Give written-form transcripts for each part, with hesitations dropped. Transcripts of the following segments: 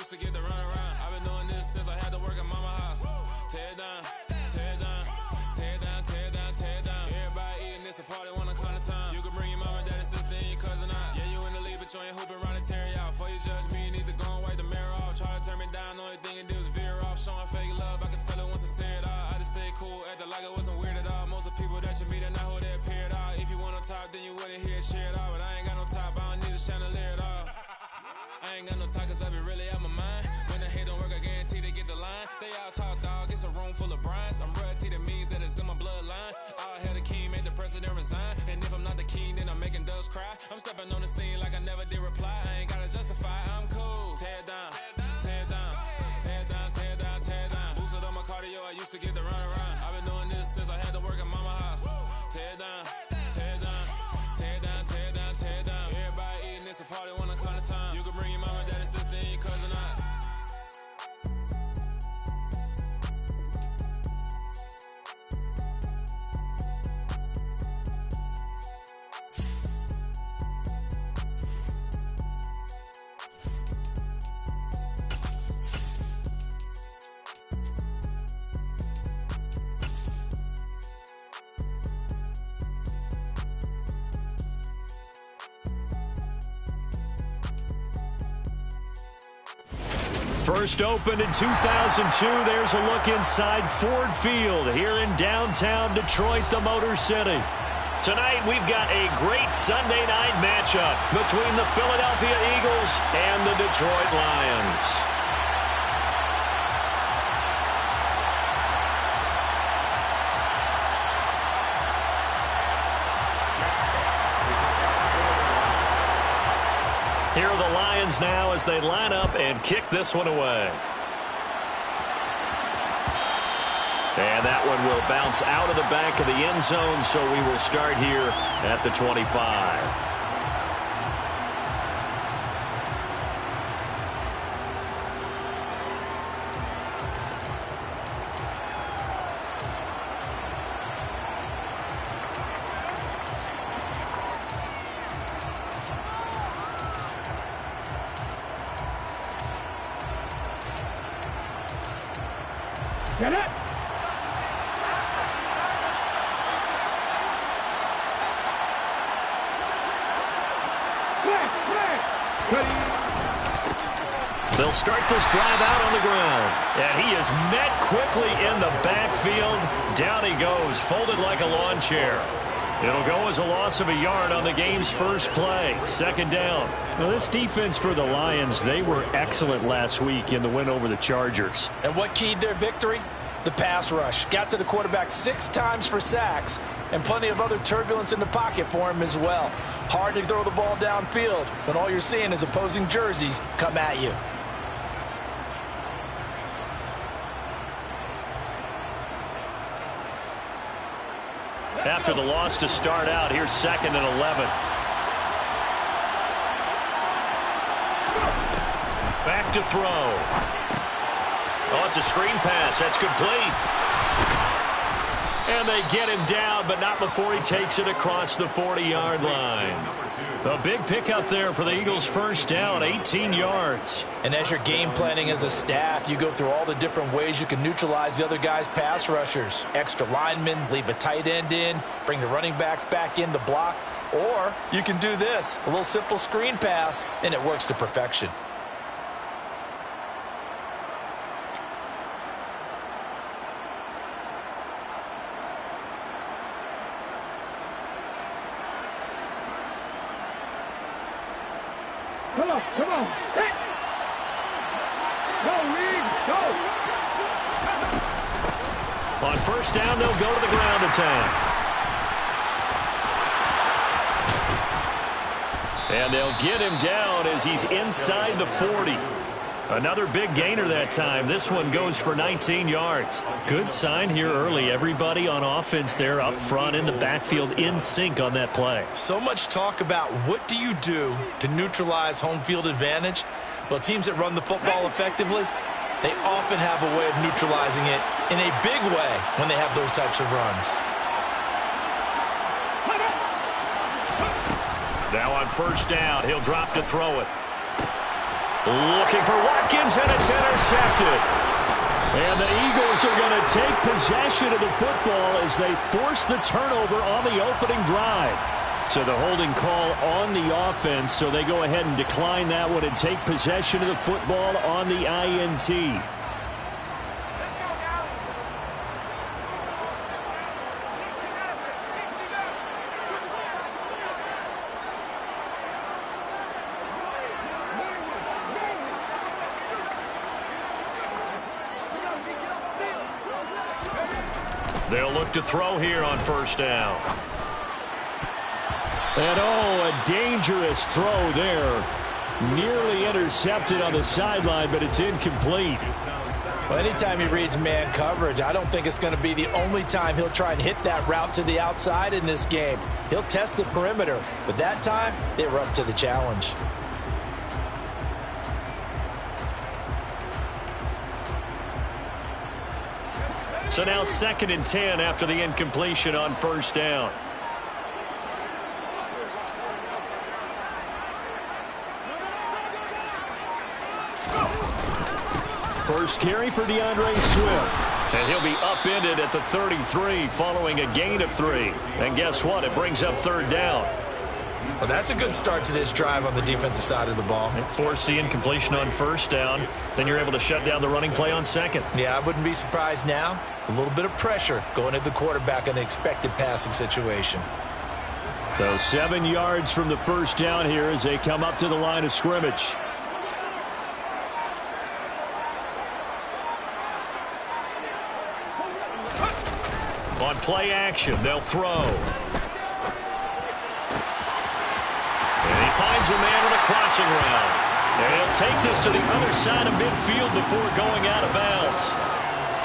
used to get to run around. I've been doing this since I had to work at mama house. Tear it down, tear it down, tear it down, tear it down, tear it down. Everybody eating this a party 1 o'clock of time. You can bring your mama, daddy, sister, and your cousin out. Yeah, you in the league, but you ain't hooping around and tear it out. Before you judge me, you need to go and wipe the mirror off. Try to turn me down, the only thing you do is veer off. Showing fake love, I can tell it once I say it all. I just stay cool, acting like it wasn't weird at all. Most of the people that you meet are not who they appear at all. If you want on top, then you wouldn't hear it cheer at all. But I ain't got no top, I don't need a chandelier at all. I ain't got no talk, cause I be really out my mind. When the hate don't work, I guarantee they get the line. They all talk, dog, it's a room full of brinds. I'm royalty, that means that it's in my bloodline. All hail the king, make the president resign. And if I'm not the king, then I'm making doves cry. I'm stepping on the scene like I never did reply. I ain't gotta justify, I'm cool. Tear it down, tear it down, tear it down, tear it down, tear it down. Boosted on my cardio, I used to get to run around. I've been doing this since I had to work at mama house. Tear it down, tear it down, tear it down, tear it down, tear it down. Everybody eating this a party 1 o'clock of time. You can bring your mama, daddy, sister, and your cousin out. First opened in 2002, there's a look inside Ford Field here in downtown Detroit, the Motor City. Tonight, we've got a great Sunday night matchup between the Philadelphia Eagles and the Detroit Lions. Here are the Lions now as they line up and kick this one away. And that one will bounce out of the back of the end zone, so we will start here at the 25. Get it! They'll start this drive out on the ground. And he is met quickly in the backfield. Down he goes, folded like a lawn chair. It'll go as a loss of a yard on the game's first play. Second down. Well, this defense for the Lions, they were excellent last week in the win over the Chargers. And what keyed their victory? The pass rush. Got to the quarterback 6 times for sacks, and plenty of other turbulence in the pocket for him as well. Hard to throw the ball downfield when all you're seeing is opposing jerseys come at you. After the loss to start out, here's 2nd and 11. Back to throw. Oh, it's a screen pass. That's complete. And they get him down, but not before he takes it across the 40-yard line. A big pickup there for the Eagles' first down, 18 yards. And as you're game planning as a staff, you go through all the different ways you can neutralize the other guy's pass rushers. Extra linemen, leave a tight end in, bring the running backs back in to block. Or you can do this, a little simple screen pass, and it works to perfection. Come on. Hit. Go, Reed, go. On first down, they'll go to the ground attack. And they'll get him down as he's inside the 40. Another big gainer that time. This one goes for 19 yards. Good sign here early. Everybody on offense there up front in the backfield in sync on that play. So much talk about what do you do to neutralize home field advantage. Well, teams that run the football effectively, they often have a way of neutralizing it in a big way when they have those types of runs. Now on first down, he'll drop to throw it. Looking for Watkins, and it's intercepted. And the Eagles are going to take possession of the football as they force the turnover on the opening drive. So the holding call on the offense, so they go ahead and decline that one and take possession of the football on the INT. They'll look to throw here on first down. And a dangerous throw there. Nearly intercepted on the sideline, but it's incomplete. Well, anytime he reads man coverage, I don't think it's going to be the only time he'll try and hit that route to the outside in this game. He'll test the perimeter, but that time they were up to the challenge. So now 2nd and 10 after the incompletion on first down. First carry for DeAndre Swift. And he'll be upended at the 33 following a gain of 3. And guess what? It brings up 3rd down. Well, that's a good start to this drive on the defensive side of the ball. And force the incompletion on first down. Then you're able to shut down the running play on 2nd. Yeah, I wouldn't be surprised now. A little bit of pressure going at the quarterback in the expected passing situation. So 7 yards from the first down here as they come up to the line of scrimmage. On play action, they'll throw. And he finds a man on a crossing route. And he'll take this to the other side of midfield before going out of bounds.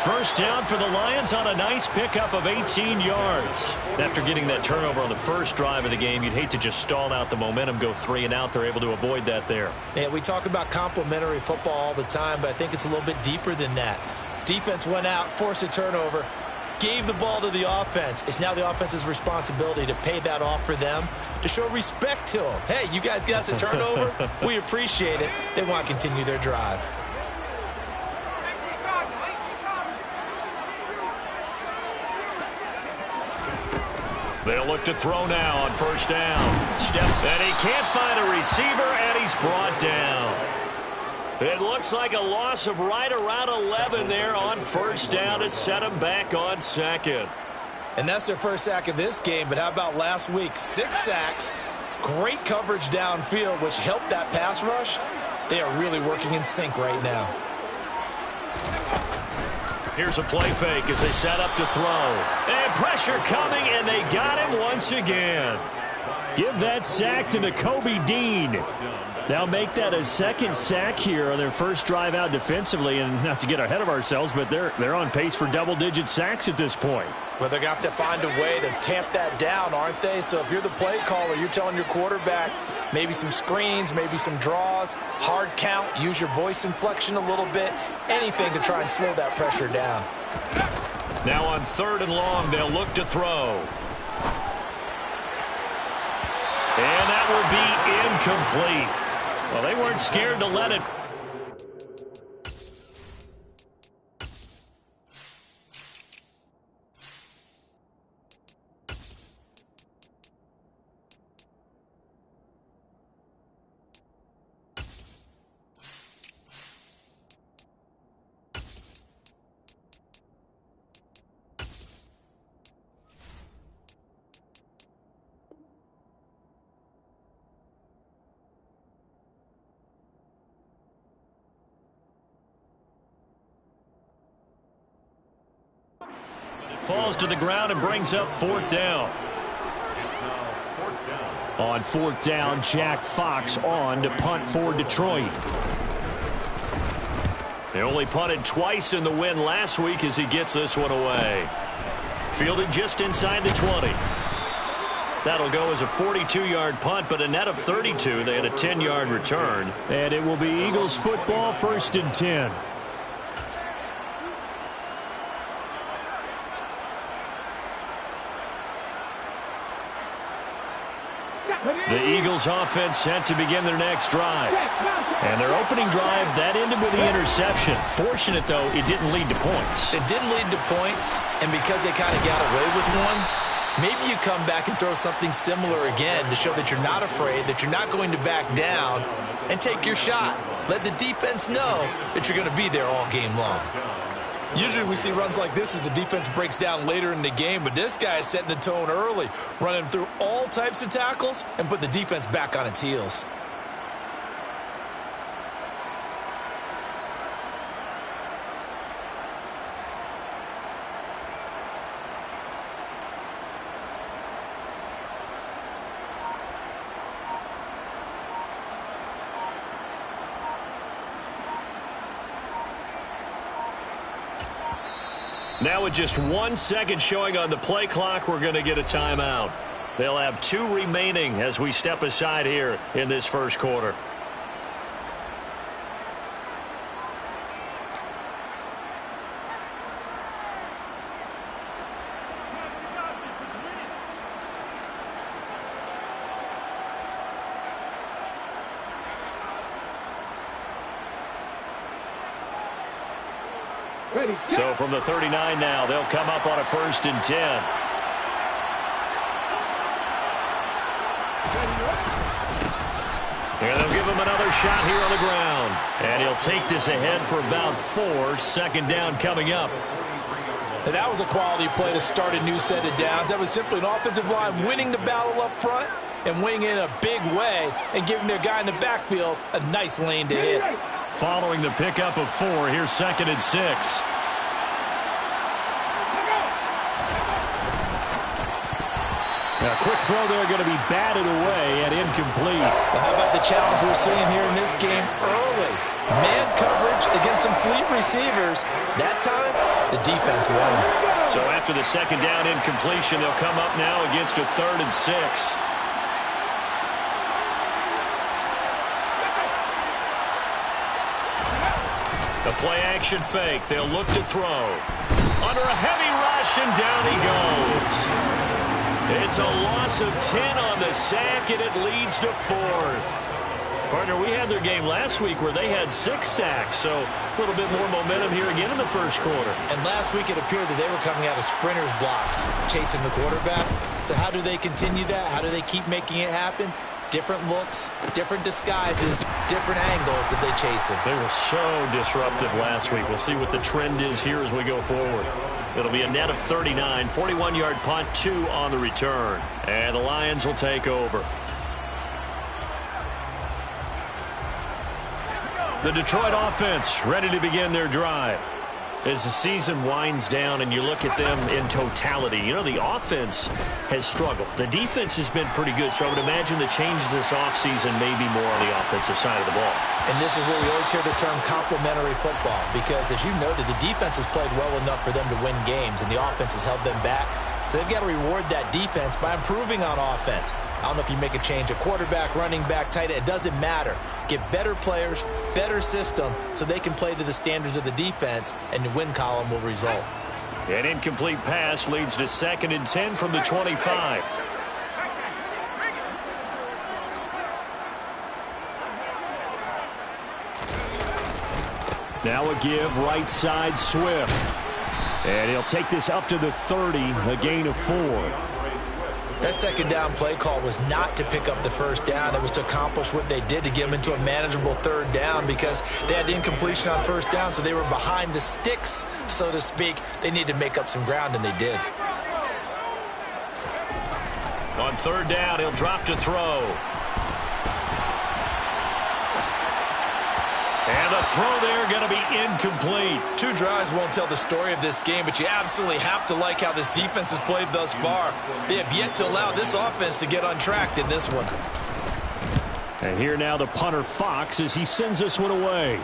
First down for the Lions on a nice pickup of 18 yards. After getting that turnover on the first drive of the game, you'd hate to just stall out the momentum, go 3 and out. They're able to avoid that there. Yeah, we talk about complementary football all the time, but I think it's a little bit deeper than that. Defense went out, forced a turnover, gave the ball to the offense. It's now the offense's responsibility to pay that off for them, to show respect to them. Hey, you guys got a turnover? We appreciate it. They want to continue their drive. They'll look to throw now on first down. Step, and he can't find a receiver, and he's brought down. It looks like a loss of right around 11 there on first down to set him back on 2nd. And that's their first sack of this game, but how about last week? 6 sacks, great coverage downfield, which helped that pass rush. They are really working in sync right now. Here's a play fake as they set up to throw. And pressure coming, and they got him once again. Give that sack to Nakobe Dean. Now make that a 2nd sack here on their first drive out defensively. And not to get ahead of ourselves, but they're on pace for double-digit sacks at this point. Well, they're going to have to find a way to tamp that down, aren't they? So if you're the play caller, you're telling your quarterback maybe some screens, maybe some draws, hard count, use your voice inflection a little bit, anything to try and slow that pressure down. Now on 3rd and long, they'll look to throw. And that will be incomplete. Well, they weren't scared to let it. Falls to the ground and brings up 4th down. On 4th down, Jack Fox on to punt for Detroit. They only punted twice in the win last week as he gets this one away. Fielded just inside the 20. That'll go as a 42-yard punt, but a net of 32. They had a 10-yard return. And it will be Eagles football, 1st and 10. Step it in. The Eagles offense set to begin their next drive. And their opening drive, that ended with the interception. Fortunate, though, it didn't lead to points. It didn't lead to points, and because they kind of got away with one, maybe you come back and throw something similar again to show that you're not afraid, that you're not going to back down, and take your shot. Let the defense know that you're going to be there all game long. Usually we see runs like this as the defense breaks down later in the game, but this guy is setting the tone early, running through all types of tackles and put the defense back on its heels. Now with just 1 second showing on the play clock, we're going to get a timeout. They'll have 2 remaining as we step aside here in this first quarter. So from the 39 now, they'll come up on a 1st and 10. And they'll give him another shot here on the ground. And he'll take this ahead for about 4. 2nd down coming up. And that was a quality play to start a new set of downs. That was simply an offensive line winning the battle up front and winning it in a big way and giving their guy in the backfield a nice lane to hit. Following the pickup of 4, here's 2nd and 6. A quick throw there going to be batted away and incomplete. Well, how about the challenge we're seeing here in this game early? Man coverage against some fleet receivers. That time, the defense won. So after the 2nd down incompletion, they'll come up now against a 3rd and 6. The play action fake. They'll look to throw. Under a heavy rush, and down he goes. It's a loss of 10 on the sack, and it leads to 4th. Partner, we had their game last week where they had 6 sacks, so a little bit more momentum here again in the first quarter. And last week it appeared that they were coming out of sprinters blocks, chasing the quarterback. So how do they continue that? How do they keep making it happen? Different looks, different disguises, different angles that they chase it. They were so disruptive last week. We'll see what the trend is here as we go forward. It'll be a net of 39, 41-yard punt, 2 on the return. And the Lions will take over. The Detroit offense ready to begin their drive. As the season winds down and you look at them in totality, you know, the offense has struggled. The defense has been pretty good, so I would imagine the changes this offseason may be more on the offensive side of the ball. And this is where we always hear the term complementary football, because as you noted, the defense has played well enough for them to win games, and the offense has held them back. So they've got to reward that defense by improving on offense. I don't know if you make a change, a quarterback, running back, tight end, it doesn't matter. Get better players, better system, so they can play to the standards of the defense, and the win column will result. An incomplete pass leads to 2nd and 10 from the 25. Now a give, right side, Swift. And he'll take this up to the 30, a gain of 4. That 2nd down play call was not to pick up the 1st down. It was to accomplish what they did, to get them into a manageable 3rd down, because they had incompletion on 1st down, so they were behind the sticks, so to speak. They needed to make up some ground, and they did. On 3rd down, he'll drop to throw. And the throw there going to be incomplete. 2 drives won't tell the story of this game, but you absolutely have to like how this defense has played thus far. They have yet to allow this offense to get untracked in this one. And here now the punter Fox as he sends this one away.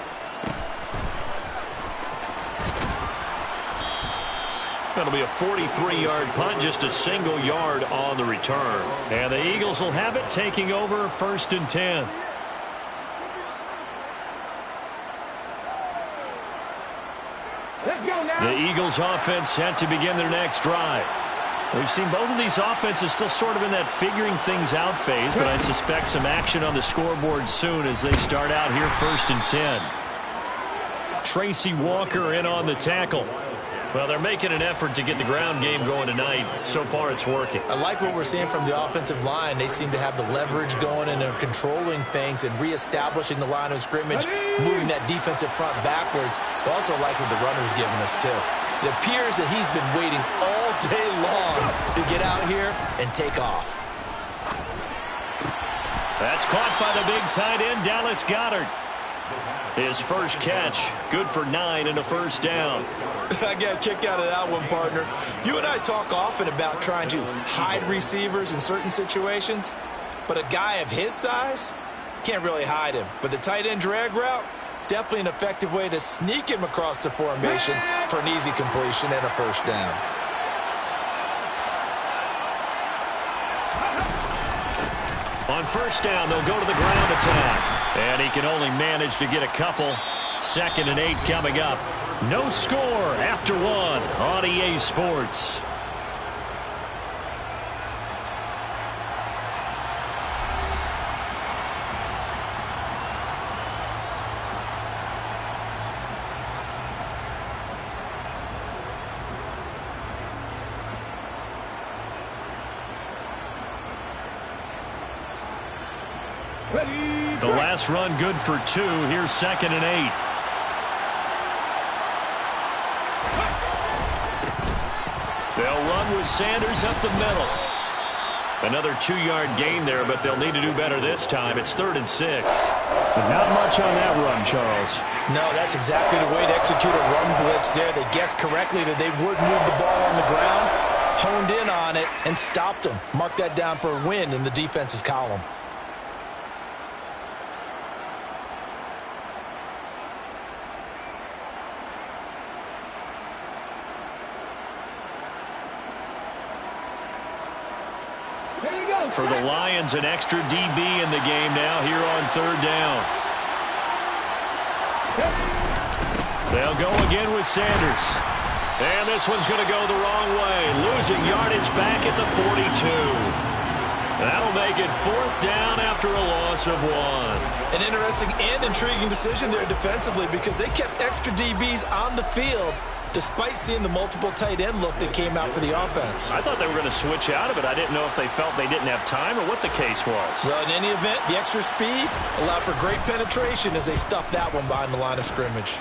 That'll be a 43-yard punt, just a single yard on the return. And the Eagles will have it, taking over 1st and 10. The Eagles offense set to begin their next drive. We've seen both of these offenses still sort of in that figuring things out phase, but I suspect some action on the scoreboard soon as they start out here 1st and 10. Tracy Walker in on the tackle. Well, they're making an effort to get the ground game going tonight. So far, it's working. I like what we're seeing from the offensive line. They seem to have the leverage going and are controlling things and reestablishing the line of scrimmage, moving that defensive front backwards. But also like what the runner's giving us, too. It appears that he's been waiting all day long to get out here and take off. That's caught by the big tight end, Dallas Goedert. His first catch, good for 9 and a first down. I got a kick out of that one, partner. You and I talk often about trying to hide receivers in certain situations, but a guy of his size can't really hide him. But the tight end drag route, definitely an effective way to sneak him across the formation for an easy completion and a first down. On first down, they'll go to the ground attack. And he can only manage to get a couple. 2nd and 8 coming up. No score after 1 on EA Sports. The last run good for 2. Here's 2nd and 8. They'll run with Sanders up the middle. Another 2-yard gain there, but they'll need to do better this time. It's 3rd and 6. Not much on that run, Charles. No, that's exactly the way to execute a run blitz there. They guessed correctly that they would move the ball on the ground, honed in on it, and stopped them. Mark that down for a win in the defense's column. For the Lions, an extra DB in the game now here on 3rd down. They'll go again with Sanders. And this one's going to go the wrong way. Losing yardage back at the 42. That'll make it 4th down after a loss of 1. An interesting and intriguing decision there defensively because they kept extra DBs on the field despite seeing the multiple tight end look that came out for the offense. I thought they were going to switch out of it. I didn't know if they felt they didn't have time or what the case was. Well, in any event, the extra speed allowed for great penetration as they stuffed that one behind the line of scrimmage.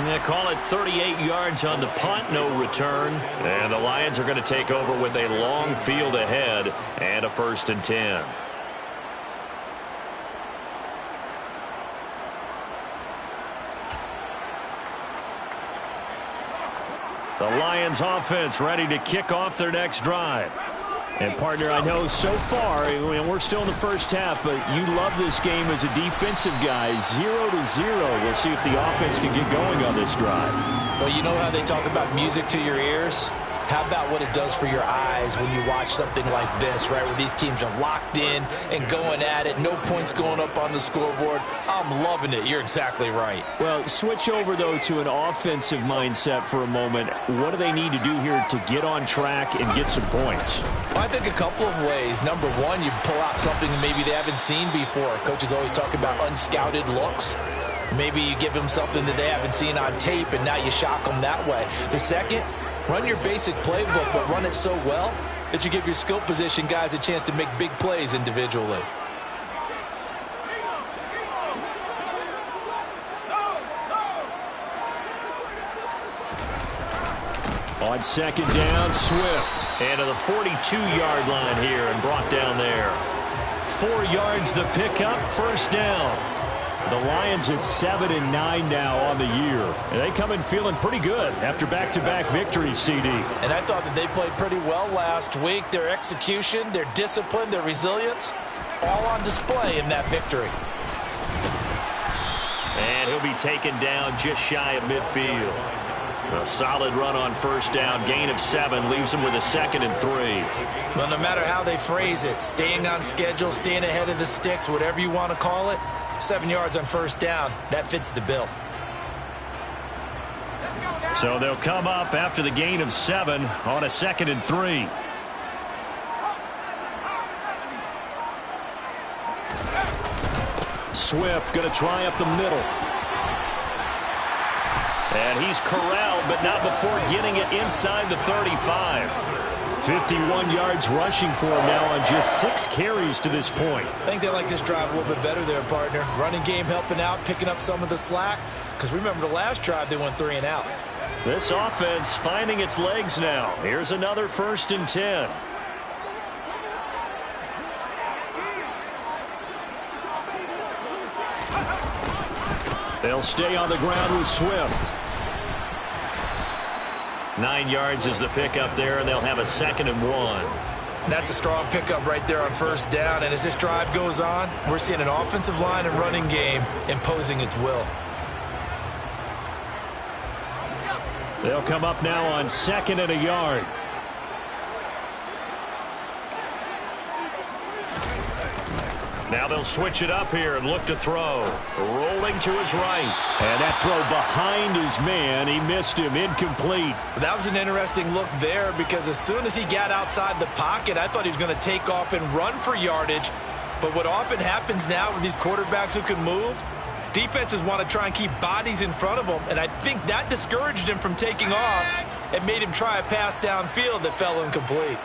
They call it 38 yards on the punt, no return. And the Lions are going to take over with a long field ahead and a 1st and 10. The Lions offense ready to kick off their next drive. And, partner, I know so far, and we're still in the first half, but you love this game as a defensive guy. 0-0. We'll see if the offense can get going on this drive. Well, you know how they talk about music to your ears? How about what it does for your eyes when you watch something like this, right, where these teams are locked in and going at it, no points going up on the scoreboard? I'm loving it. You're exactly right. Well, switch over, though, to an offensive mindset for a moment. What do they need to do here to get on track and get some points? Well, I think a couple of ways. Number one, you pull out something maybe they haven't seen before. Coaches always talk about unscouted looks. Maybe you give them something that they haven't seen on tape, and now you shock them that way. The second, run your basic playbook, but run it so well that you give your skill position guys a chance to make big plays individually. On 2nd down, Swift. And to the 42-yard line here and brought down there. 4 yards the pickup, 1st down. The Lions at 7-9 now on the year. And they come in feeling pretty good after back-to-back victories, CD. And I thought that they played pretty well last week. Their execution, their discipline, their resilience, all on display in that victory. And he'll be taken down just shy of midfield. A solid run on 1st down. Gain of 7 leaves him with a 2nd and 3. Well, no matter how they phrase it, staying on schedule, staying ahead of the sticks, whatever you want to call it, 7 yards on 1st down, that fits the bill. Let's go. So they'll come up after the gain of 7 on a 2nd and 3. Swift going to try up the middle. And he's corralled, but not before getting it inside the 35. 51 yards rushing for him now on just 6 carries to this point. I think they like this drive a little bit better there, partner. Running game helping out, picking up some of the slack. Because remember the last drive, they went 3 and out. This offense finding its legs now. Here's another 1st and 10. They'll stay on the ground with Swift. 9 yards is the pickup there, and they'll have a 2nd and 1. That's a strong pickup right there on 1st down. And as this drive goes on, we're seeing an offensive line and running game imposing its will. They'll come up now on 2nd and a yard. Now they'll switch it up here and look to throw. Rolling to his right. And that throw behind his man. He missed him. Incomplete. That was an interesting look there because as soon as he got outside the pocket, I thought he was going to take off and run for yardage. But what often happens now with these quarterbacks who can move, defenses want to try and keep bodies in front of them. And I think that discouraged him from taking off and made him try a pass downfield that fell incomplete.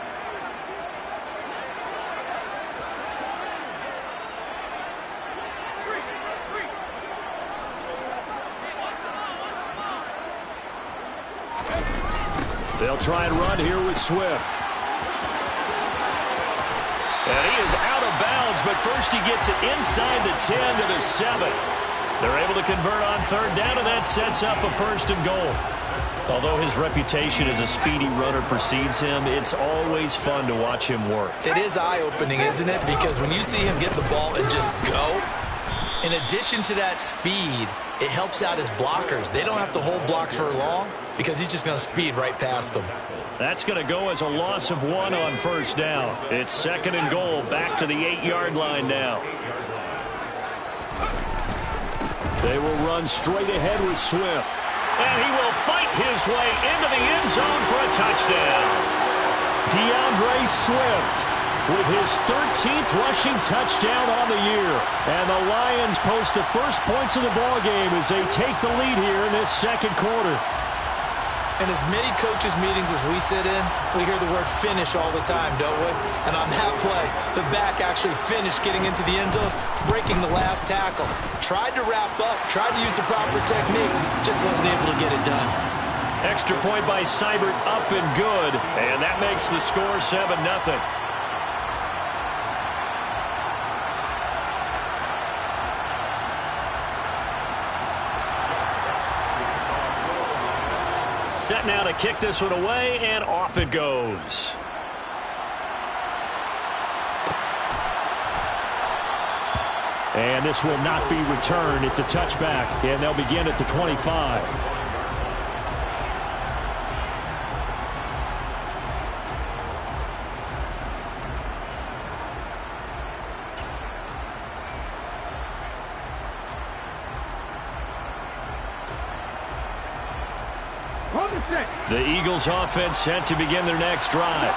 They'll try and run here with Swift. And he is out of bounds, but first he gets it inside the 10 to the 7. They're able to convert on 3rd down, and that sets up a 1st and goal. Although his reputation as a speedy runner precedes him, it's always fun to watch him work. It is eye-opening, isn't it? Because when you see him get the ball and just go, in addition to that speed, it helps out his blockers. They don't have to hold blocks for long because he's just going to speed right past them. That's going to go as a loss of 1 on 1st down. It's 2nd and goal, back to the 8-yard line now. They will run straight ahead with Swift. And he will fight his way into the end zone for a touchdown. DeAndre Swift with his 13th rushing touchdown on the year. And the Lions post the first points of the ballgame as they take the lead here in this 2nd quarter. In as many coaches' meetings as we sit in, we hear the word finish all the time, don't we? And on that play, the back actually finished getting into the end zone, breaking the last tackle. Tried to wrap up, tried to use the proper technique, just wasn't able to get it done. Extra point by Seibert, up and good. And that makes the score 7-0. Set now to kick this one away, and off it goes. And this will not be returned. It's a touchback, and they'll begin at the 25. The Eagles offense set to begin their next drive.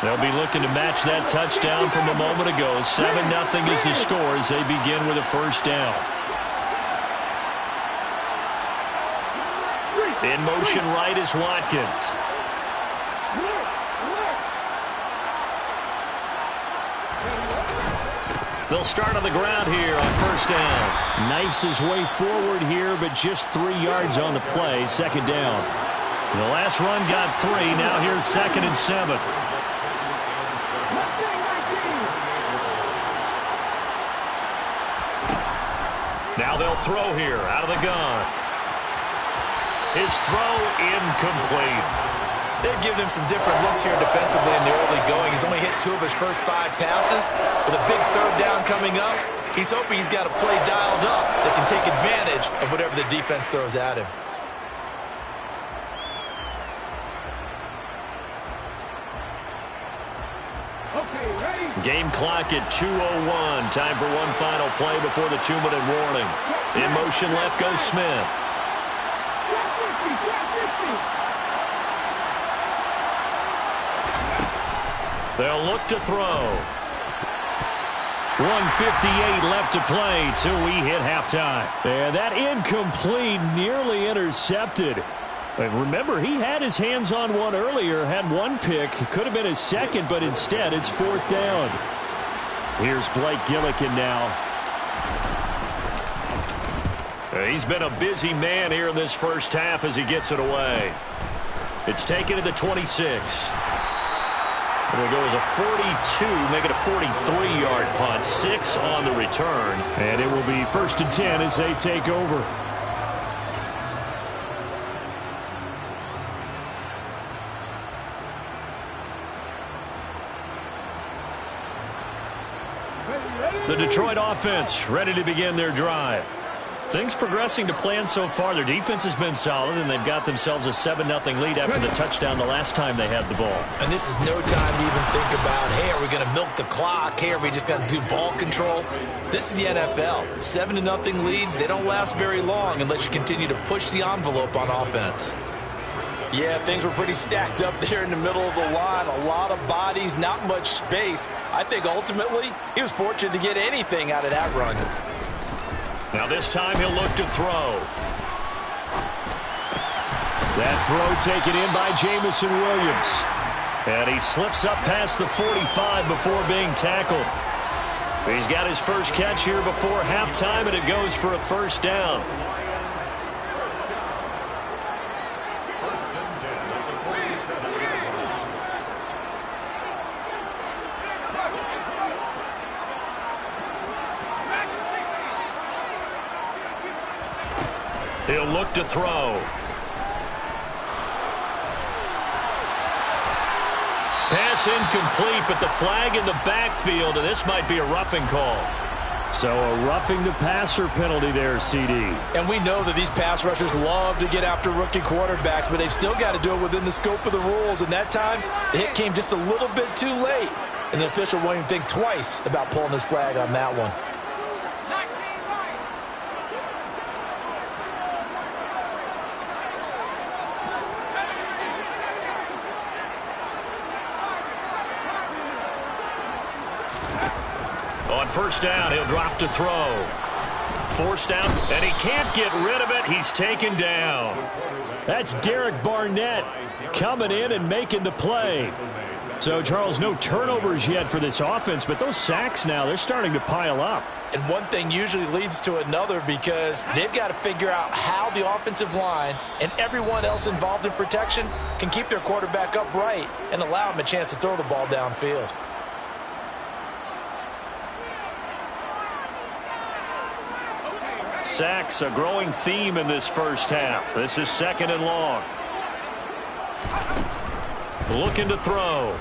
They'll be looking to match that touchdown from a moment ago. 7-0 is the score as they begin with a 1st down. In motion right is Watkins. They'll start on the ground here on 1st down. Knifes his way forward here, but just 3 yards on the play. 2nd down. The last run got 3. Now here's 2nd and 7. Now they'll throw here out of the gun. His throw incomplete. They've given him some different looks here defensively in the early going. He's only hit 2 of his first 5 passes. With a big 3rd down coming up, he's hoping he's got a play dialed up that can take advantage of whatever the defense throws at him. Game clock at 2:01. Time for one final play before the 2-minute warning. In motion left goes Smith. They'll look to throw. 1:58 left to play till we hit halftime. And that incomplete, nearly intercepted. And remember, he had his hands on one earlier, had one pick. It could have been his second, but instead it's 4th down. Here's Blake Gillikin now. He's been a busy man here in this first half as he gets it away. It's taken to the 26. It'll go as a 42, make it a 43-yard punt. 6 on the return. And it will be 1st and 10 as they take over. The Detroit offense ready to begin their drive. Things progressing to plan so far. Their defense has been solid, and they've got themselves a 7-0 lead after the touchdown the last time they had the ball. And this is no time to even think about, hey, are we going to milk the clock? Hey, are we just going to do ball control? This is the NFL. 7-0 leads, they don't last very long unless you continue to push the envelope on offense. Yeah, things were pretty stacked up there in the middle of the line. A lot of bodies, not much space. I think ultimately he was fortunate to get anything out of that run. Now this time he'll look to throw. That throw taken in by Jamison Williams. And he slips up past the 45 before being tackled. He's got his first catch here before halftime, and it goes for a 1st down. He'll look to throw. Pass incomplete, but the flag in the backfield, and this might be a roughing call. So a roughing the passer penalty there, CD. And we know that these pass rushers love to get after rookie quarterbacks, but they've still got to do it within the scope of the rules. And that time, the hit came just a little bit too late. And the official won't even think twice about pulling his flag on that one. On 1st down, he'll drop to throw. Forced out, and he can't get rid of it. He's taken down. That's Derek Barnett coming in and making the play. So, Charles, no turnovers yet for this offense, but those sacks now, they're starting to pile up. And one thing usually leads to another because they've got to figure out how the offensive line and everyone else involved in protection can keep their quarterback upright and allow him a chance to throw the ball downfield. Sacks, a growing theme in this first half. This is 2nd and long. Looking to throw.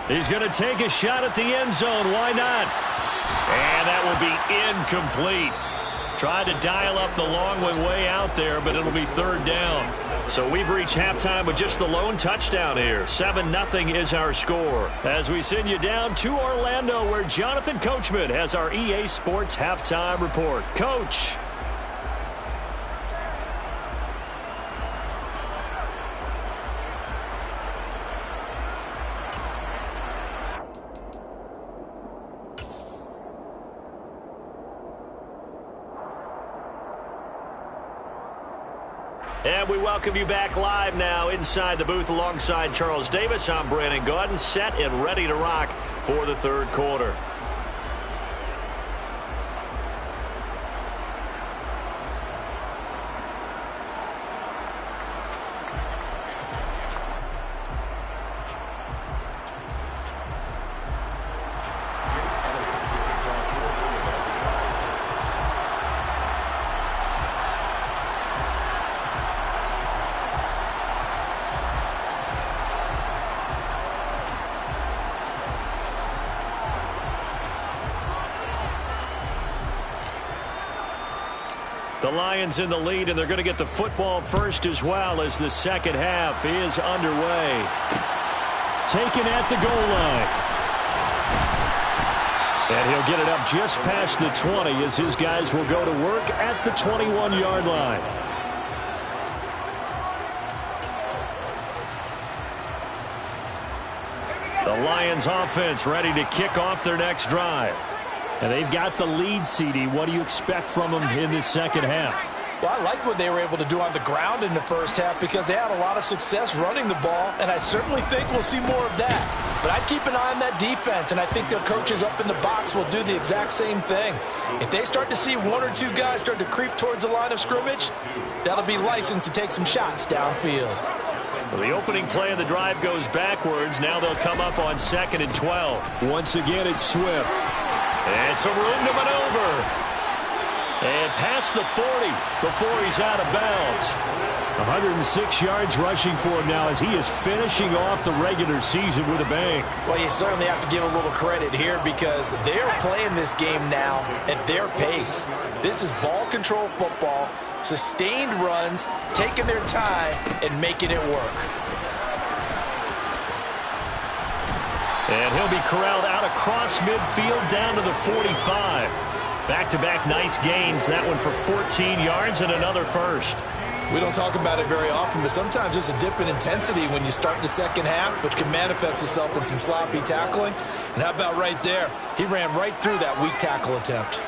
He's going to take a shot at the end zone. Why not? And that will be incomplete. Tried to dial up the long one way out there, but it'll be 3rd down. So we've reached halftime with just the lone touchdown here. 7-0 is our score. As we send you down to Orlando, where Jonathan Coachman has our EA Sports halftime report. Coach. And we welcome you back live now inside the booth alongside Charles Davis. I'm Brandon Gaudin, set and ready to rock for the 3rd quarter. The Lions in the lead, and they're going to get the football first as well as the second half is underway. Taken at the goal line. And he'll get it up just past the 20 as his guys will go to work at the 21-yard line. Lions offense ready to kick off their next drive. And they've got the lead, CD. What do you expect from them in this second half? Well, I like what they were able to do on the ground in the first half because they had a lot of success running the ball, and I certainly think we'll see more of that. But I'd keep an eye on that defense, and I think their coaches up in the box will do the exact same thing. If they start to see one or two guys start to creep towards the line of scrimmage, that'll be licensed to take some shots downfield. So the opening play of the drive goes backwards. Now they'll come up on 2nd and 12. Once again, it's Swift. And some room to maneuver. And past the 40 before he's out of bounds. 106 yards rushing for him now as he is finishing off the regular season with a bang. Well, you certainly have to give a little credit here because they're playing this game now at their pace. This is ball control football, sustained runs, taking their time, and making it work. And he'll be corralled out across midfield down to the 45. Back-to-back nice gains. That one for 14 yards and another first. We don't talk about it very often, but sometimes there's a dip in intensity when you start the second half, which can manifest itself in some sloppy tackling. And how about right there? He ran right through that weak tackle attempt.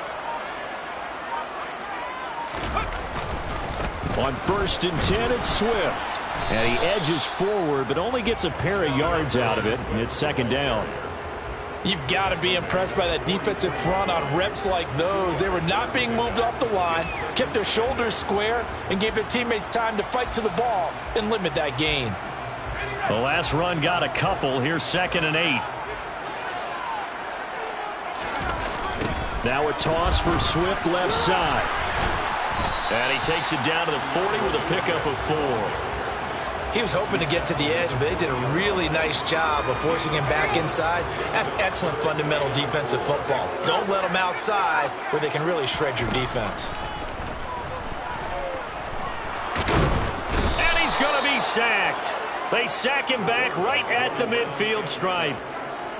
On 1st and 10, it's Swift. And he edges forward, but only gets a pair of yards out of it, and it's 2nd down. You've got to be impressed by that defensive front on reps like those. They were not being moved off the line, kept their shoulders square, and gave their teammates time to fight to the ball and limit that gain. The last run got a couple. Here's 2nd and 8. Now a toss for Swift left side. And he takes it down to the 40 with a pickup of 4. He was hoping to get to the edge, but they did a really nice job of forcing him back inside. That's excellent fundamental defensive football. Don't let them outside where they can really shred your defense. And he's going to be sacked. They sack him back right at the midfield stripe.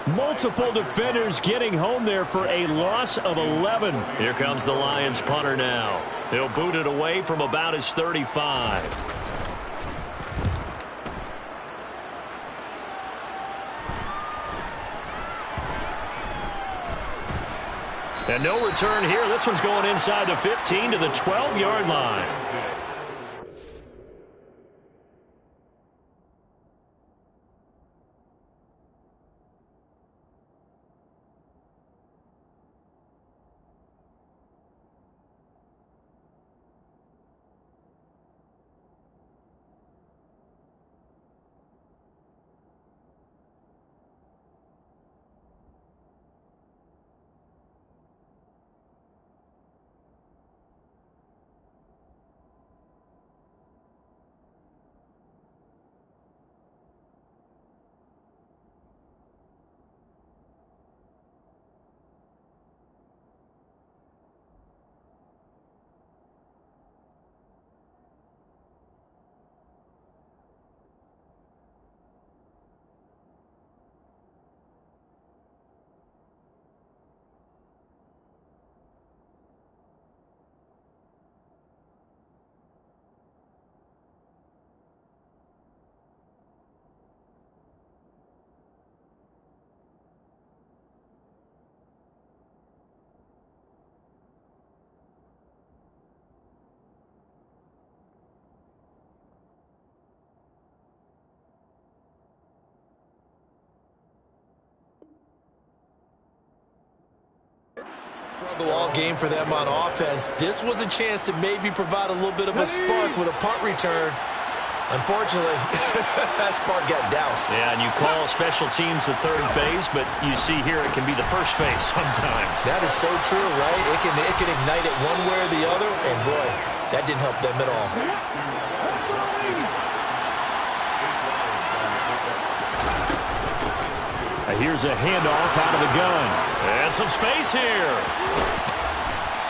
Multiple defenders getting home there for a loss of 11. Here comes the Lions punter now. He'll boot it away from about his 35. And no return here. This one's going inside the 15 to the 12-yard line. Struggle all game for them on offense. This was a chance to maybe provide a little bit of a spark with a punt return. Unfortunately, that spark got doused. Yeah, and you call special teams the third phase, but you see here it can be the first phase sometimes. That is so true, right? It can ignite it one way or the other, and boy, that didn't help them at all. Here's a handoff out of the gun. And some space here.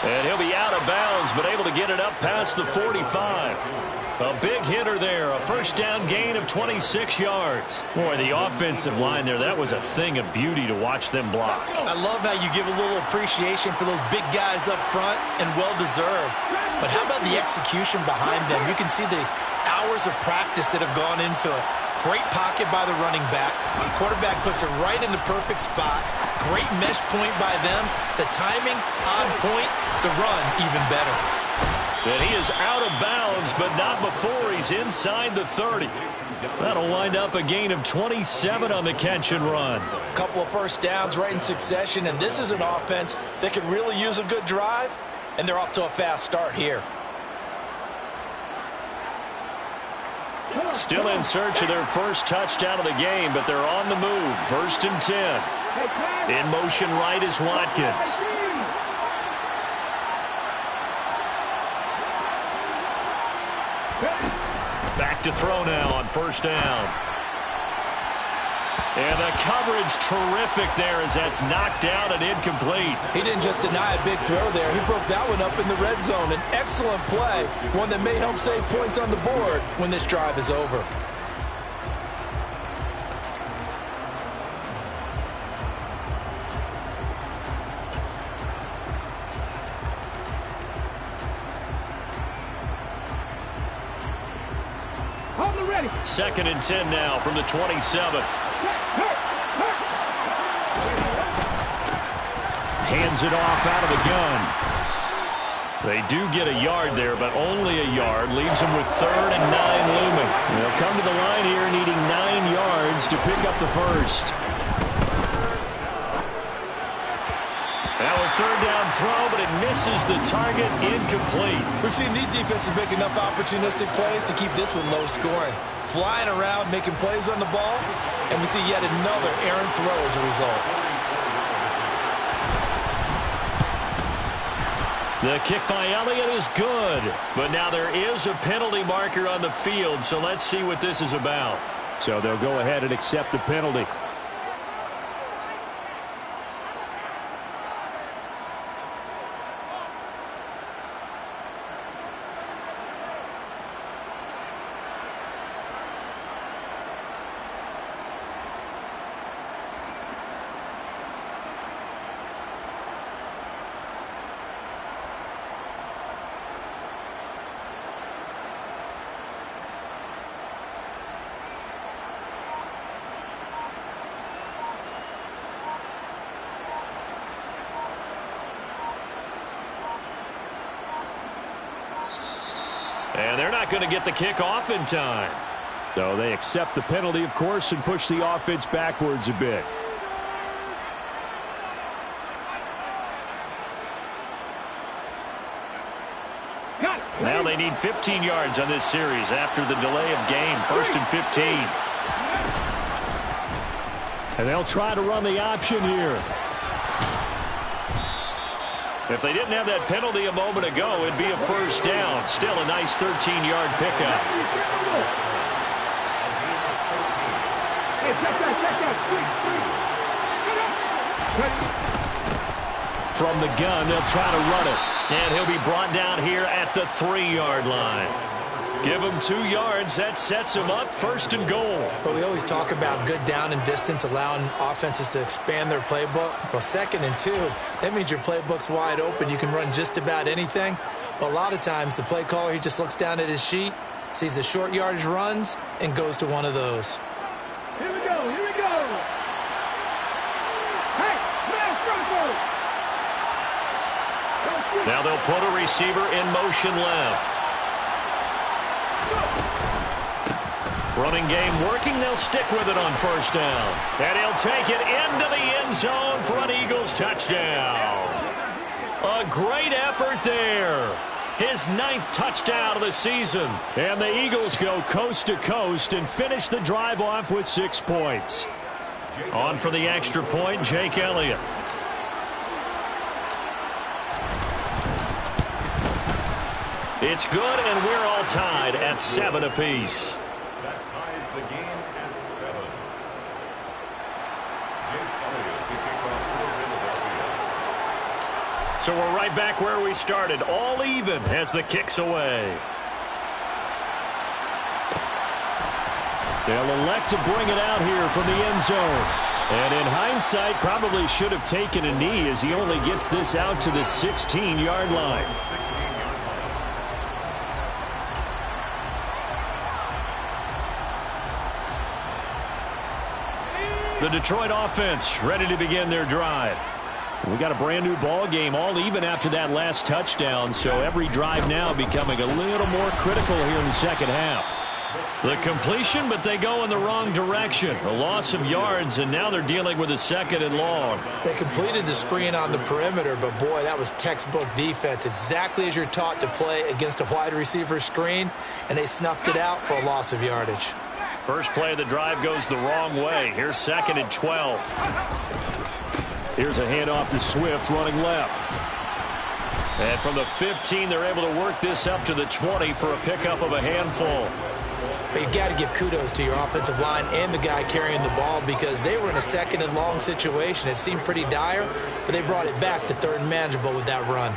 And he'll be out of bounds, but able to get it up past the 45. A big hitter there. A first down gain of 26 yards. Boy, the offensive line there, that was a thing of beauty to watch them block. I love how you give a little appreciation for those big guys up front, and well-deserved. But how about the execution behind them? You can see the hours of practice that have gone into it. Great pocket by the running back. The quarterback puts it right in the perfect spot. Great mesh point by them. The timing on point. The run even better. And he is out of bounds, but not before he's inside the 30. That'll wind up a gain of 27 on the catch and run. A couple of first downs right in succession, and this is an offense that could really use a good drive, and they're off to a fast start here. Still in search of their first touchdown of the game, but they're on the move. 1st and 10. In motion right is Watkins. Back to throw now on 1st down. And the coverage terrific there as that's knocked down and incomplete. He didn't just deny a big throw there. He broke that one up in the red zone. An excellent play, one that may help save points on the board when this drive is over. Ready. 2nd and 10 now from the 27. Hands it off out of the gun. They do get a yard there, but only a yard. Leaves them with 3rd and 9 looming. They'll come to the line here needing 9 yards to pick up the first. Now a 3rd down throw, but it misses the target, incomplete. We've seen these defenses make enough opportunistic plays to keep this one low scoring. Flying around, making plays on the ball, and we see yet another errant throw as a result. The kick by Elliott is good, but now there is a penalty marker on the field, so let's see what this is about. So they'll go ahead and accept the penalty. And they're not going to get the kick off in time. So they accept the penalty, of course, and push the offense backwards a bit. Now they need 15 yards on this series after the delay of game. 1st and 15. And they'll try to run the option here. If they didn't have that penalty a moment ago, it'd be a 1st down. Still a nice 13-yard pickup. From the gun, they'll try to run it. And he'll be brought down here at the 3-yard line. Give him 2 yards. That sets him up 1st and goal. But we always talk about good down and distance, allowing offenses to expand their playbook. Well, 2nd and 2, that means your playbook's wide open. You can run just about anything. But a lot of times, the play caller, he just looks down at his sheet, sees the short yardage runs, and goes to one of those. Here we go. Here we go. Hey, man, front. Now they'll put a receiver in motion left. Running game working. They'll stick with it on 1st down. And he'll take it into the end zone for an Eagles touchdown. A great effort there. His 9th touchdown of the season. And the Eagles go coast to coast and finish the drive off with 6 points. On for the extra point, Jake Elliott. It's good, and we're all tied at 7 apiece. That ties the game at 7. Jake Elliott to kick off for Philadelphia. So we're right back where we started, all even as the kick's away. They'll elect to bring it out here from the end zone. And in hindsight, probably should have taken a knee as he only gets this out to the 16-yard line. The Detroit offense ready to begin their drive. We got a brand new ball game, all even after that last touchdown, so every drive now becoming a little more critical here in the second half. The completion, but they go in the wrong direction. A loss of yards, and now they're dealing with a 2nd and long. They completed the screen on the perimeter, but boy, that was textbook defense. Exactly as you're taught to play against a wide receiver screen, and they snuffed it out for a loss of yardage. First play of the drive goes the wrong way. Here's 2nd and 12. Here's a handoff to Swift running left. And from the 15, they're able to work this up to the 20 for a pickup of a handful. But you've got to give kudos to your offensive line and the guy carrying the ball because they were in a 2nd and long situation. It seemed pretty dire, but they brought it back to 3rd and manageable with that run.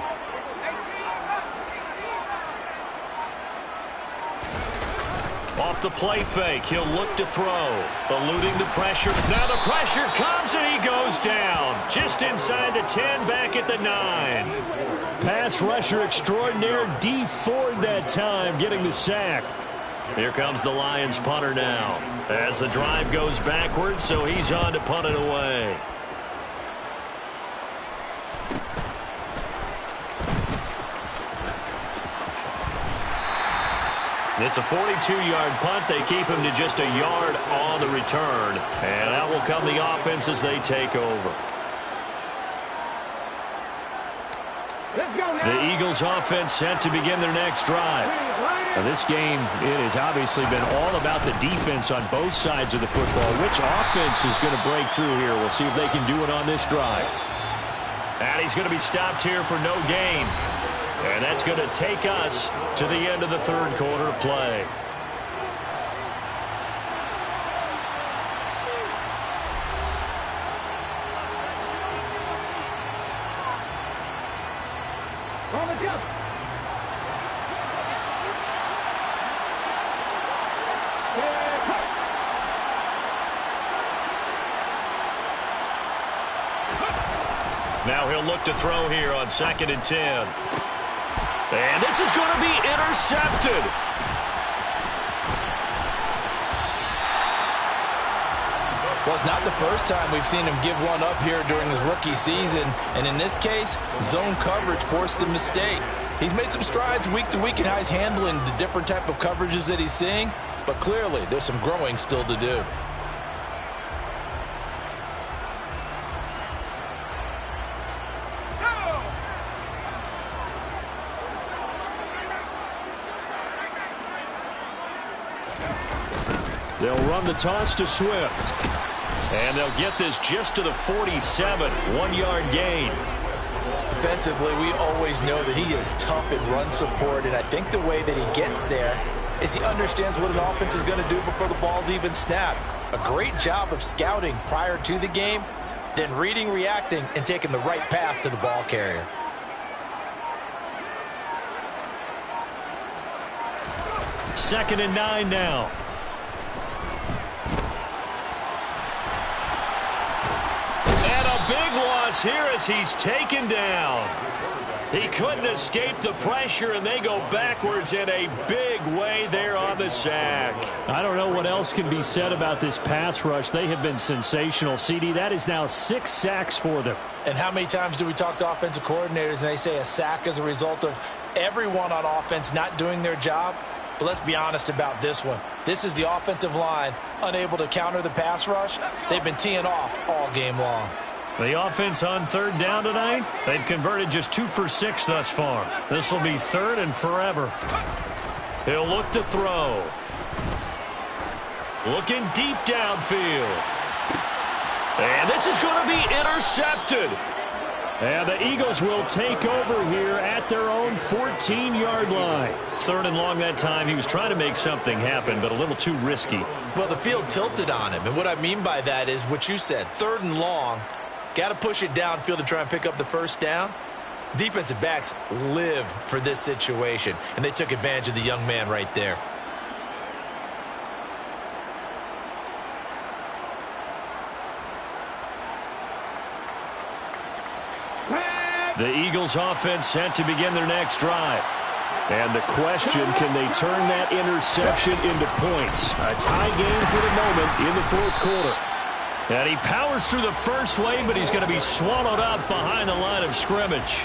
Off the play fake, he'll look to throw. Eluding the pressure. Now the pressure comes and he goes down. Just inside the 10, back at the 9. Pass rusher extraordinaire, D. Ford that time, getting the sack. Here comes the Lions punter now. As the drive goes backwards, so he's on to punt it away. It's a 42-yard punt. They keep him to just a yard on the return. And out will come the offense as they take over. The Eagles offense set to begin their next drive. Now this game, it has obviously been all about the defense on both sides of the football. Which offense is going to break through here? We'll see if they can do it on this drive. And he's going to be stopped here for no gain. And that's going to take us to the end of the 3rd quarter of play. Now he'll look to throw here on 2nd and 10. And this is going to be intercepted. Well, it's not the first time we've seen him give one up here during his rookie season. And in this case, zone coverage forced the mistake. He's made some strides week to week in how he's handling the different type of coverages that he's seeing. But clearly, there's some growing still to do. They'll run the toss to Swift. And they'll get this just to the 47, 1-yard gain. Defensively, we always know that he is tough in run support, and I think the way that he gets there is he understands what an offense is going to do before the ball's even snapped. A great job of scouting prior to the game, then reading, reacting, and taking the right path to the ball carrier. Second and 9 now. Big loss here as he's taken down. He couldn't escape the pressure, and they go backwards in a big way there on the sack. I don't know what else can be said about this pass rush. They have been sensational. CD, that is now 6 sacks for them. And how many times do we talk to offensive coordinators and they say a sack as a result of everyone on offense not doing their job? But let's be honest about this one. This is the offensive line unable to counter the pass rush. They've been teeing off all game long. The offense on 3rd down tonight, they've converted just 2 for 6 thus far. This will be 3rd and forever. He'll look to throw. Looking deep downfield. And this is going to be intercepted. And the Eagles will take over here at their own 14-yard line. 3rd and long that time. He was trying to make something happen, but a little too risky. Well, the field tilted on him. And what I mean by that is what you said, 3rd and long. Got to push it downfield to try and pick up the first down. Defensive backs live for this situation, and they took advantage of the young man right there. The Eagles offense set to begin their next drive. And the question, can they turn that interception into points? A tie game for the moment in the 4th quarter. And he powers through the first wave, but he's going to be swallowed up behind the line of scrimmage.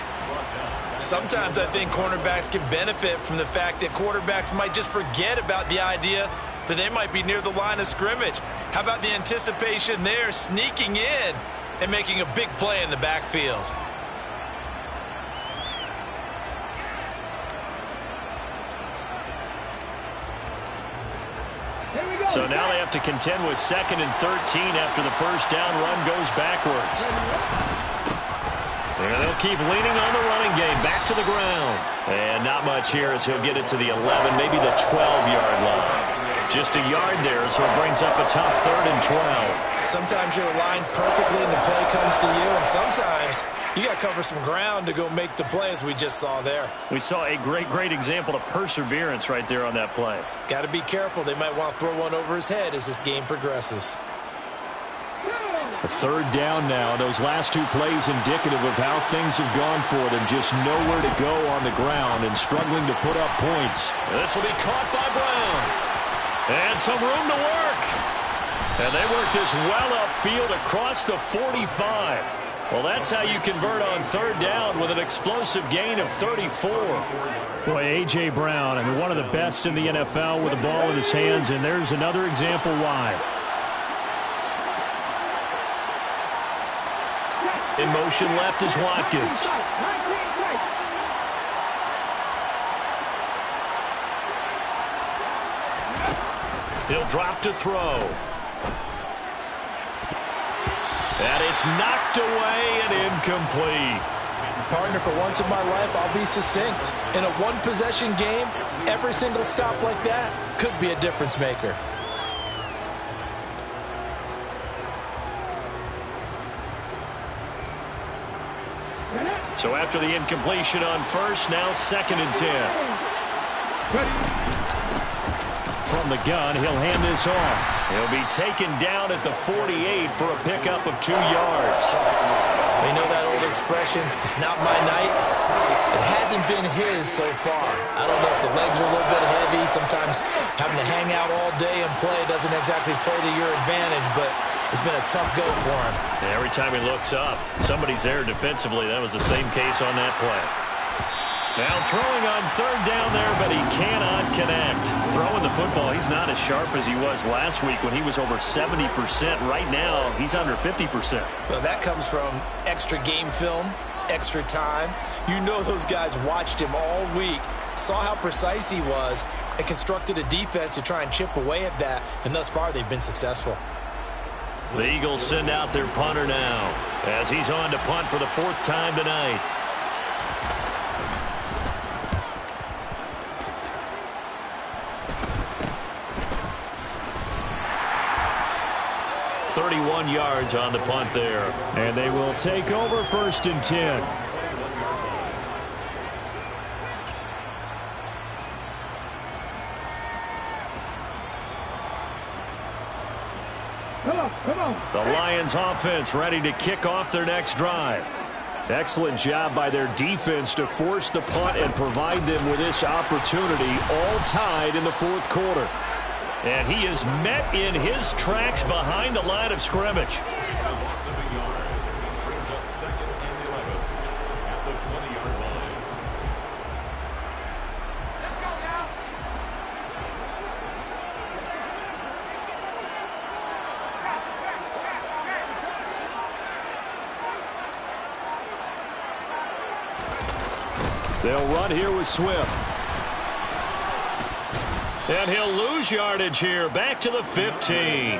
Sometimes I think cornerbacks can benefit from the fact that quarterbacks might just forget about the idea that they might be near the line of scrimmage. How about the anticipation there, sneaking in and making a big play in the backfield? So now they have to contend with 2nd and 13 after the first down run goes backwards. And they'll keep leaning on the running game, back to the ground. And not much here as he'll get it to the 11, maybe the 12-yard line. Just a yard there, so it brings up a tough 3rd and 12. Sometimes you're aligned perfectly and the play comes to you, and sometimes you got to cover some ground to go make the play, as we just saw there. We saw a great example of perseverance right there on that play. Got to be careful. They might want to throw one over his head as this game progresses. A 3rd down now. Those last 2 plays indicative of how things have gone for them. Just nowhere to go on the ground and struggling to put up points. This will be caught by Brown. And some room to work. And they work this well upfield across the 45. Well, that's how you convert on 3rd down with an explosive gain of 34. Boy, A.J. Brown, I mean, one of the best in the NFL with the ball in his hands, and there's another example why. In motion left is Watkins. He'll drop to throw. And it's knocked away and incomplete. Partner, for once in my life, I'll be succinct. In a one-possession game, every single stop like that could be a difference maker. So after the incompletion on first, now 2nd and 10. From the gun, he'll hand this off. He'll be taken down at the 48 for a pickup of 2 yards. We know that old expression, it's not my night. It hasn't been his so far. I don't know if the legs are a little bit heavy. Sometimes having to hang out all day and play doesn't exactly play to your advantage, but it's been a tough go for him. And every time he looks up, somebody's there defensively. That was the same case on that play. Now throwing on 3rd down there, but he cannot connect. Throwing the football, he's not as sharp as he was last week when he was over 70%. Right now, he's under 50%. Well, that comes from extra game film, extra time. You know those guys watched him all week, saw how precise he was, and constructed a defense to try and chip away at that, and thus far they've been successful. The Eagles send out their punter now as he's on to punt for the 4th time tonight. .31 yards on the punt there. And they will take over 1st and 10. Come on. The Lions offense ready to kick off their next drive. Excellent job by their defense to force the punt and provide them with this opportunity, all tied in the 4th quarter. And he is met in his tracks behind the line of scrimmage. Loss of a yard brings up 2nd and 11 at the 20-yard line. Let's go now. They'll run here with Swift. And he'll lose yardage here, back to the 15.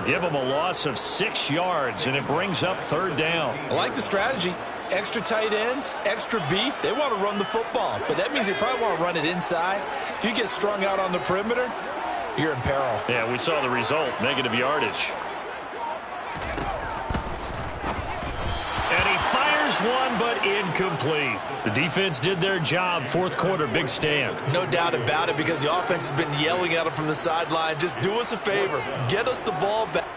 Give him a loss of 6 yards, and it brings up 3rd down. I like the strategy. Extra tight ends, extra beef. They want to run the football, but that means they probably want to run it inside. If you get strung out on the perimeter, you're in peril. Yeah, we saw the result, negative yardage. And he fires one, but incomplete. The defense did their job. 4th quarter, big stand. No doubt about it, because the offense has been yelling at him from the sideline. Just do us a favor. Get us the ball back.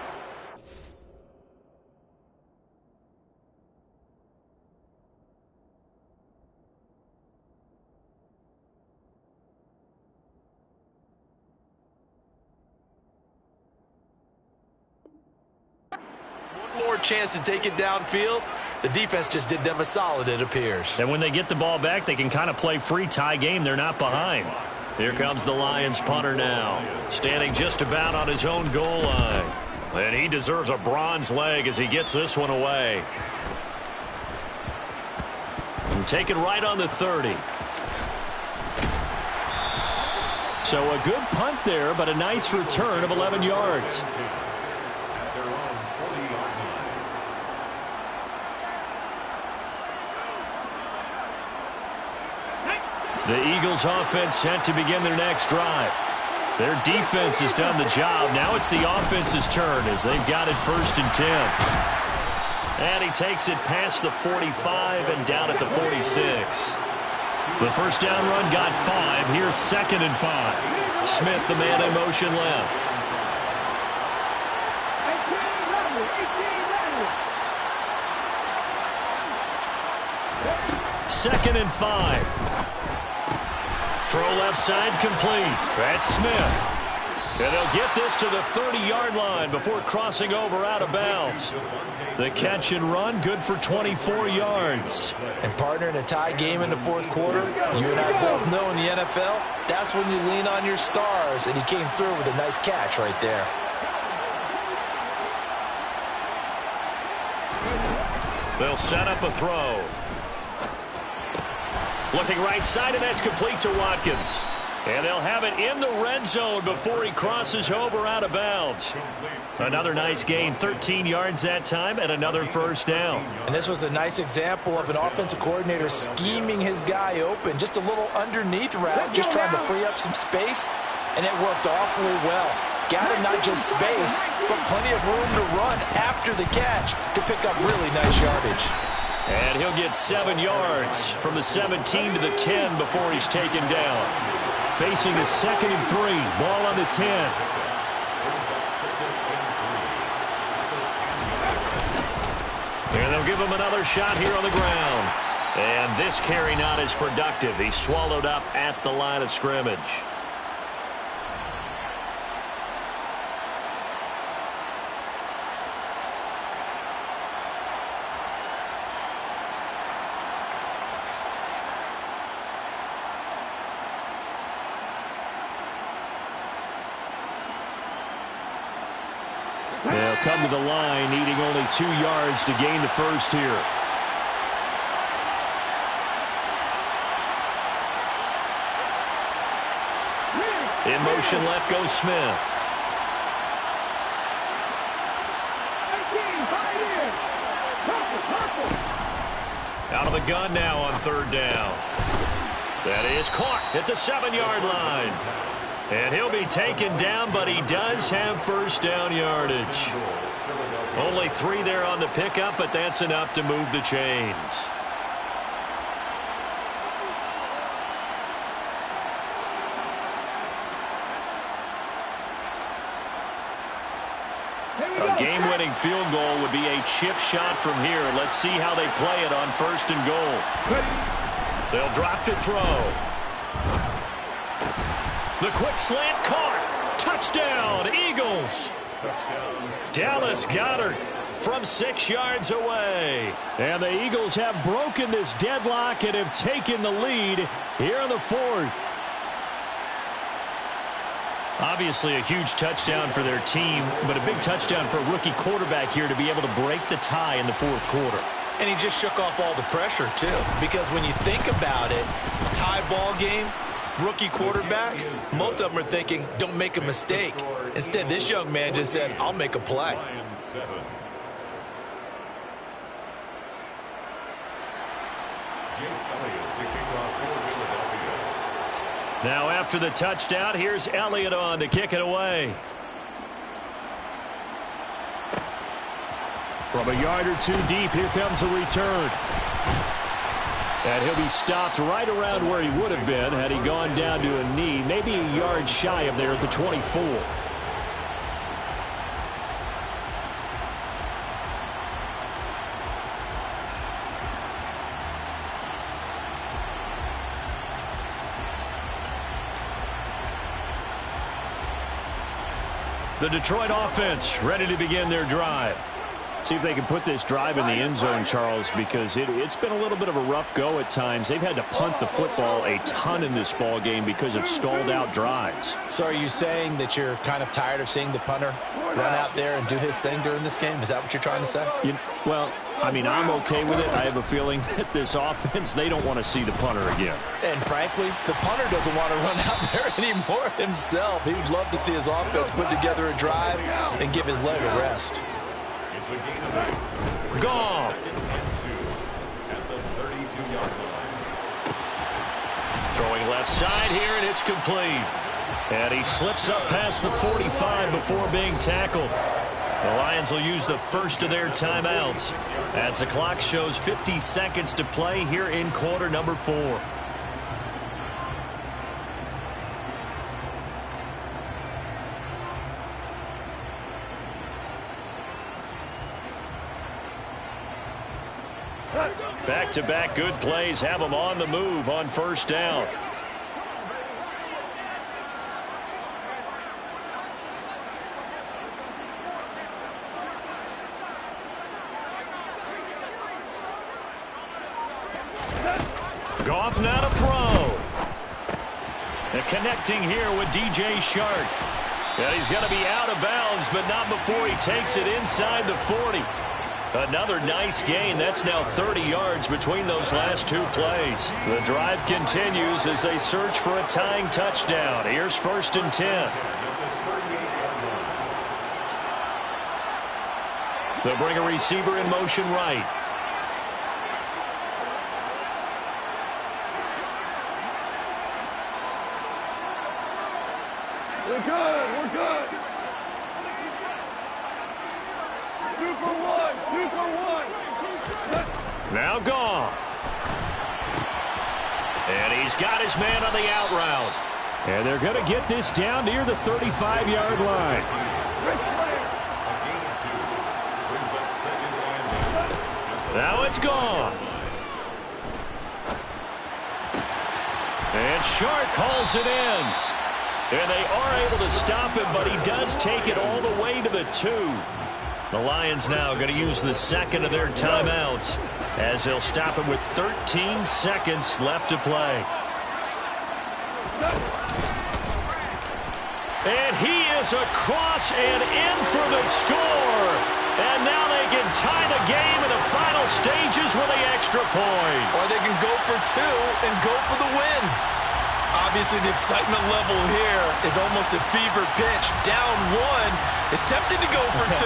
chance to take it downfield. The defense just did them a solid, it appears. And when they get the ball back, they can kind of play free tie game. They're not behind. Here comes the Lions punter now, standing just about on his own goal line. And he deserves a bronze leg as he gets this one away. And take it right on the 30. So a good punt there, but a nice return of 11 yards. At their own 40-yard line. The Eagles offense set to begin their next drive. Their defense has done the job. Now it's the offense's turn as they've got it 1st and 10. And he takes it past the 45 and down at the 46. The first down run got 5. Here's 2nd and 5. Smith, the man in motion left. 2nd and 5. Throw left side complete. That's Smith. And they'll get this to the 30-yard line before crossing over out of bounds. The catch and run, good for 24 yards. And partner, in a tie game in the 4th quarter, you and I both know in the NFL, that's when you lean on your stars, and he came through with a nice catch right there. They'll set up a throw. Looking right side, and that's complete to Watkins. And they'll have it in the red zone before he crosses over out of bounds. Another nice gain, 13 yards that time, and another first down. And this was a nice example of an offensive coordinator scheming his guy open. Just a little underneath route, just trying to free up some space, and it worked awfully well. Got him not just space, but plenty of room to run after the catch to pick up really nice yardage. And he'll get 7 yards from the 17 to the 10 before he's taken down. Facing a 2nd and 3. Ball on the 10. And they'll give him another shot here on the ground. And this carry not as productive. He's swallowed up at the line of scrimmage. They'll come to the line, needing only 2 yards to gain the first here. In motion left goes Smith. Out of the gun now on 3rd down. That is caught at the 7-yard line. And he'll be taken down, but he does have first down yardage. Only 3 there on the pickup, but that's enough to move the chains. A game-winning field goal would be a chip shot from here. Let's see how they play it on 1st and goal. They'll drop to throw. The quick slant caught. Touchdown, Eagles. Dallas Goedert from 6 yards away. And the Eagles have broken this deadlock and have taken the lead here in the 4th. Obviously a huge touchdown for their team, but a big touchdown for a rookie quarterback here to be able to break the tie in the 4th quarter. And he just shook off all the pressure, too. Because when you think about it, tie ball game, rookie quarterback, most of them are thinking, don't make a mistake. Instead, this young man just said, I'll make a play. Now after the touchdown, here's Elliott on to kick it away. From a yard or 2 deep, here comes a return. And he'll be stopped right around where he would have been had he gone down to a knee, maybe a yard shy of there at the 24. The Detroit offense ready to begin their drive. See if they can put this drive in the end zone, Charles, because it's been a little bit of a rough go at times. They've had to punt the football a ton in this ball game because of stalled-out drives. So are you saying that you're kind of tired of seeing the punter run out there and do his thing during this game? Is that what you're trying to say? Well, I mean, I'm okay with it. I have a feeling that this offense, they don't want to see the punter again. And frankly, the punter doesn't want to run out there anymore himself. He would love to see his offense put together a drive and give his leg a rest. It's a gain of 8. Goff. At the 32-yard line. Throwing left side here, and it's complete. And he slips up past the 45 before being tackled. The Lions will use the first of their timeouts as the clock shows 50 seconds to play here in quarter number 4. Back-to-back good plays have them on the move on first down. Goff now to throw. And connecting here with DJ Shark. And he's going to be out of bounds, but not before he takes it inside the 40. Another nice gain. That's now 30 yards between those last two plays. The drive continues as they search for a tying touchdown. Here's 1st and 10. They'll bring a receiver in motion right. We're good. We're good. 2 for 1. 2 for 1. Now Goff. And he's got his man on the out route. And they're going to get this down near the 35-yard line. Now it's Goff. And Shark calls it in. And they are able to stop him, but he does take it all the way to the 2. The Lions now going to use the second of their timeouts as they'll stop him with 13 seconds left to play. And he is across and in for the score. And now they can tie the game in the final stages with the extra point. Or they can go for 2 and go for the win. Obviously, the excitement level here is almost a fever pitch. Down 1 is tempted to go for 2.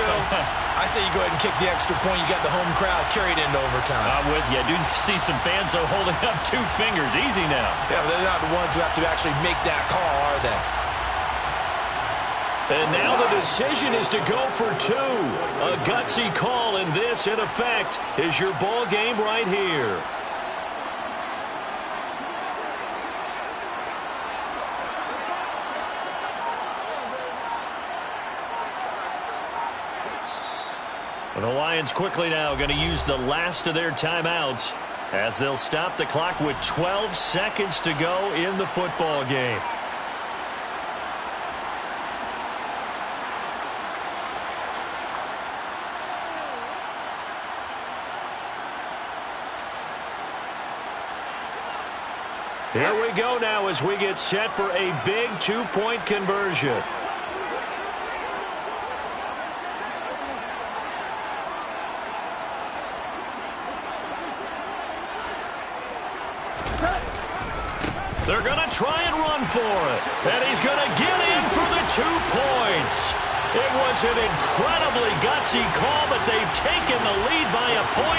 I say you go ahead and kick the extra point. You got the home crowd carried into overtime. I'm with you. I do see some fans, though, holding up 2 fingers. Easy now. Yeah, but they're not the ones who have to actually make that call, are they? And now the decision is to go for 2. A gutsy call, and this, in effect, is your ball game right here. The Lions quickly now going to use the last of their timeouts as they'll stop the clock with 12 seconds to go in the football game. Here we go now as we get set for a big 2-point conversion. They're going to try and run for it. And he's going to get in for the 2 points. It was an incredibly gutsy call, but they've taken the lead by a point.